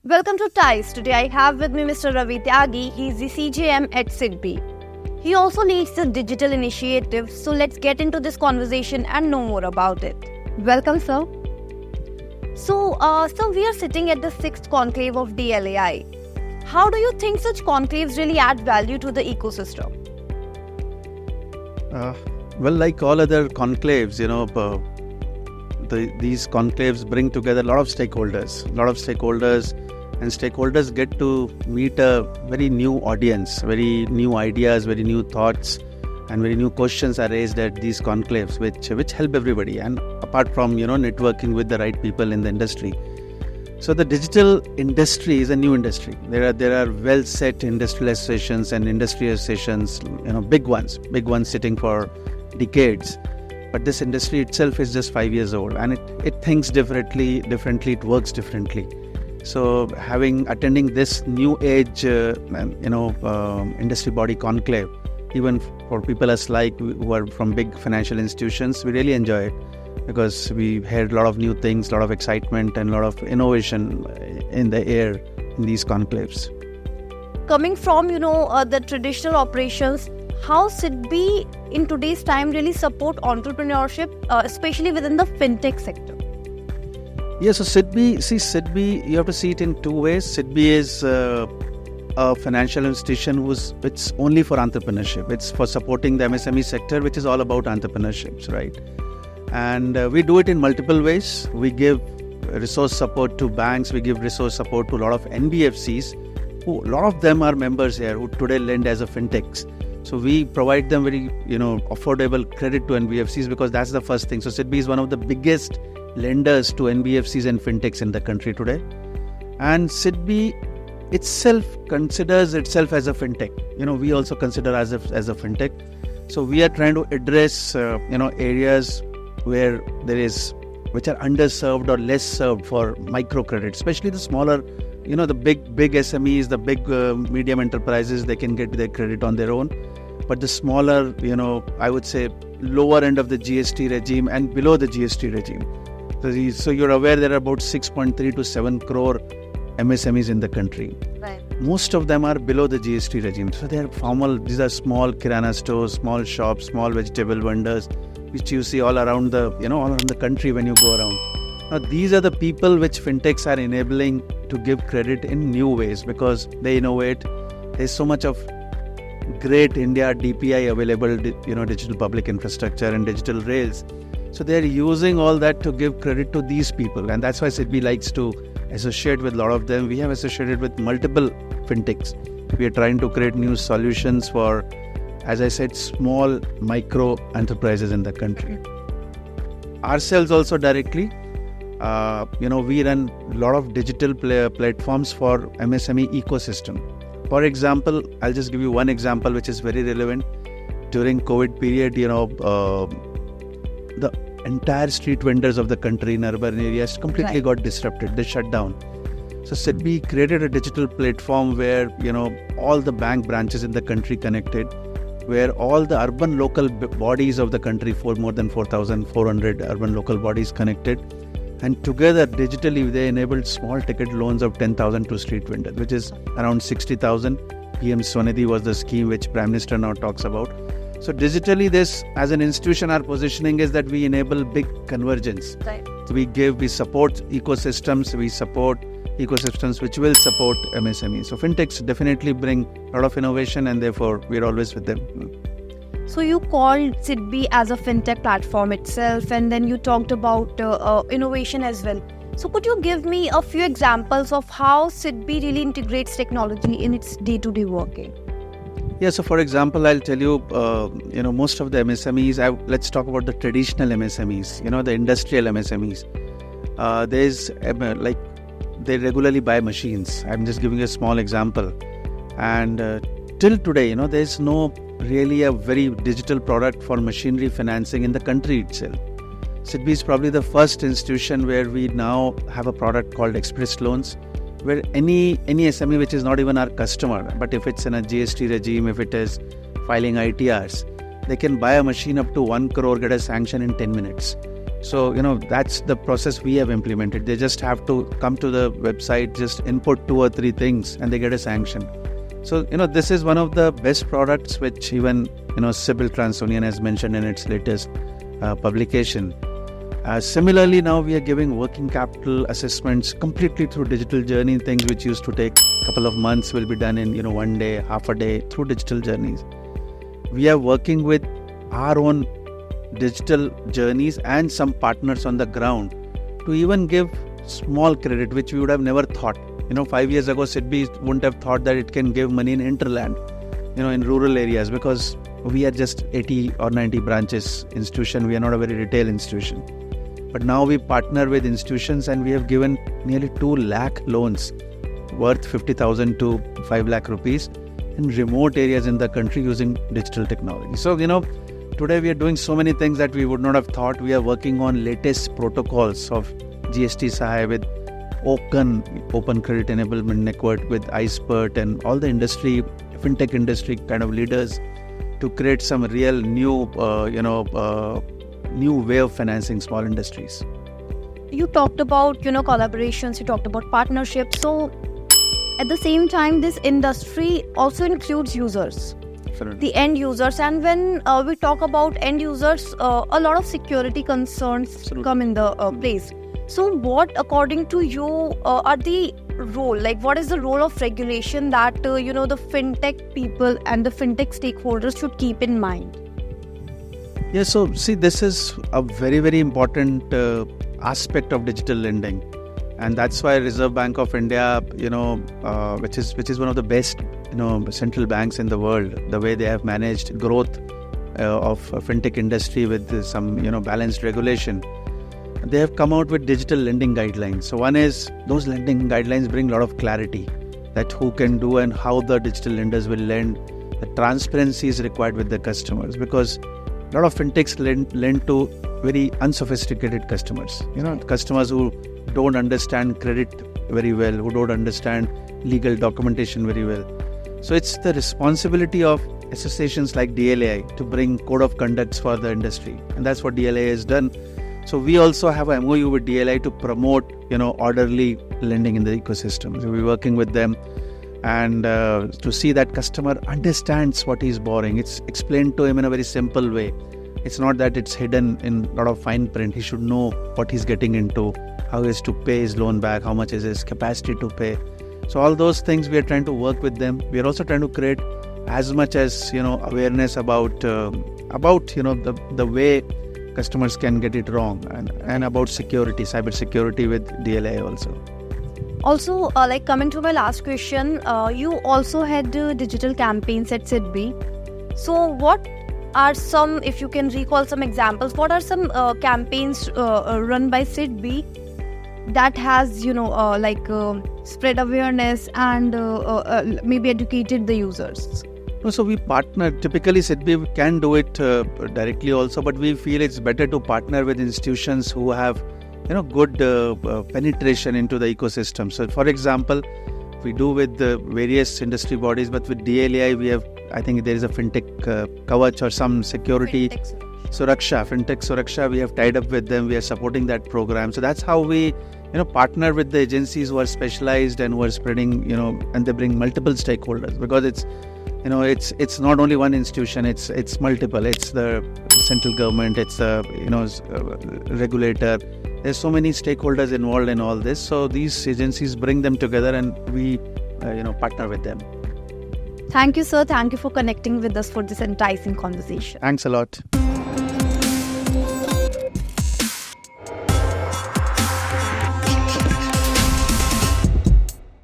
Welcome to TICE. Today I have with me Mr. Ravi Tyagi. He is the CJM at SIDBI. He also leads the digital initiative. So let's get into this conversation and know more about it. Welcome, sir. So we are sitting at the 6th conclave of DLAI. How do you think such conclaves really add value to the ecosystem? Well, like all other conclaves, these conclaves bring together a lot of stakeholders, and stakeholders get to meet a very new audience, very new ideas, very new thoughts, and very new questions are raised at these conclaves, which help everybody. And apart from networking with the right people in the industry, so the digital industry is a new industry. There are well set industrial associations and industry associations, big ones sitting for decades. But this industry itself is just 5 years old, and it thinks differently, it works differently. So attending this new age, industry body conclave, even for people as like who are from big financial institutions, we really enjoy it because we heard a lot of new things, a lot of excitement, and a lot of innovation in the air in these conclaves. Coming from the traditional operations, how SIDBI in today's time really support entrepreneurship, especially within the fintech sector? Yeah, so SIDBI, you have to see it in two ways. SIDBI is a financial institution it's only for entrepreneurship. It's for supporting the MSME sector, which is all about entrepreneurships, right? And we do it in multiple ways. We give resource support to banks. We give resource support to a lot of NBFCs. A lot of them are members here who today lend as a fintechs. So we provide them very, affordable credit to NBFCs because that's the first thing. So SIDBI is one of the biggest lenders to NBFCs and fintechs in the country today. And SIDBI itself considers itself as a fintech. We also consider as a fintech. So we are trying to address, areas where which are underserved or less served for microcredit, especially the smaller, the big SMEs, the big medium enterprises, they can get their credit on their own. But the smaller, I would say lower end of the GST regime and below the GST regime. So you're aware there are about 6.3 to 7 crore MSMEs in the country. Right. Most of them are below the GST regime. So they are these are small kirana stores, small shops, small vegetable vendors, which you see all around the country when you go around. Now these are the people which fintechs are enabling to give credit in new ways because they innovate. There's so much of great India DPI available, digital public infrastructure and digital rails. So they're using all that to give credit to these people, and that's why SIDBI likes to associate with a lot of them. We have associated with multiple fintechs. We are trying to create new solutions for, as I said, small micro enterprises in the country. Ourselves also directly, we run a lot of digital platforms for MSME ecosystem. For example, I'll just give you one example which is very relevant. During COVID period, the entire street vendors of the country in urban areas completely got disrupted. They shut down. So SIDBI created a digital platform where, all the bank branches in the country connected, where all the urban local bodies of the country, more than 4,400 urban local bodies connected. And together, digitally, they enabled small ticket loans of 10,000 to street vendors, which is around 60,000. PM Swanidhi was the scheme which Prime Minister now talks about. So digitally, this as an institution, our positioning is that we enable big convergence. Right. We support ecosystems, which will support MSMEs. So fintechs definitely bring a lot of innovation, and therefore we're always with them. So you called SIDBI as a fintech platform itself, and then you talked about innovation as well. So could you give me a few examples of how SIDBI really integrates technology in its day-to-day working? Yeah, so for example, I'll tell you, most of the MSMEs, let's talk about the traditional MSMEs, the industrial MSMEs. They regularly buy machines. I'm just giving you a small example. And till today, there's no really a very digital product for machinery financing in the country itself. SIDBI is probably the first institution where we now have a product called Express Loans, where any SME which is not even our customer, but if it's in a GST regime, if it is filing ITRs, they can buy a machine up to 1 crore, get a sanction in 10 minutes. So, that's the process we have implemented. They just have to come to the website, just input 2 or 3 things, and they get a sanction. So, this is one of the best products which even, SIBIL TransUnion has mentioned in its latest publication. Similarly, now we are giving working capital assessments completely through digital journey. Things which used to take a couple of months will be done in, 1 day, half a day through digital journeys. We are working with our own digital journeys and some partners on the ground to even give small credit, which we would have never thought. 5 years ago, SIDBI wouldn't have thought that it can give money in hinterland, in rural areas, because we are just 80 or 90 branches institution. We are not a very retail institution. But now we partner with institutions, and we have given nearly 2 lakh loans worth 50,000 to 5 lakh rupees in remote areas in the country using digital technology. So, today we are doing so many things that we would not have thought. We are working on latest protocols of GST Sahay with Open Credit Enablement Network, with iSpert and all the industry, Fintech industry kind of leaders, to create some real new, new way of financing small industries. You talked about, collaborations, you talked about partnerships. So at the same time, this industry also includes users. The end users, and when we talk about end users, a lot of security concerns come in the place. So what, according to you, are the role, what is the role of regulation that the fintech people and the fintech stakeholders should keep in mind? Yeah, so see, this is a very, very important aspect of digital lending, and that's why Reserve Bank of India, which is one of the best central banks in the world, the way they have managed growth of fintech industry with some balanced regulation, they have come out with digital lending guidelines. So one is, those lending guidelines bring a lot of clarity, that who can do and how the digital lenders will lend. The transparency is required with the customers, because a lot of fintechs lend to very unsophisticated customers, customers who don't understand credit very well, who don't understand legal documentation very well. So it's the responsibility of associations like DLAI to bring code of conducts for the industry, and that's what DLAI has done. So we also have a MOU with DLAI to promote, orderly lending in the ecosystem. So we're working with them, and to see that customer understands what he's borrowing. It's explained to him in a very simple way. It's not that it's hidden in a lot of fine print. He should know what he's getting into, how he is to pay his loan back, how much is his capacity to pay. So all those things we are trying to work with them. We are also trying to create as much as awareness about the way customers can get it wrong, and about security, cyber security with DLAI also. Also, coming to my last question, you also had digital campaigns at SIDBI. So what are some, if you can recall some examples, what are some campaigns run by SIDBI that has, spread awareness and maybe educated the users? So we partner. Typically, SIDBI can do it directly also, but we feel it's better to partner with institutions who have, good penetration into the ecosystem. So, for example, we do with the various industry bodies, but with DLAI, we have, I think there is a Fintech Kavach or some security. Fintech Suraksha, we have tied up with them. We are supporting that program. So that's how we, partner with the agencies who are specialized and who are spreading, and they bring multiple stakeholders, because it's not only one institution, it's multiple. It's the central government, it's the regulator. There's so many stakeholders involved in all this. So these agencies bring them together, and we partner with them. Thank you, sir. Thank you for connecting with us for this enticing conversation. Thanks a lot.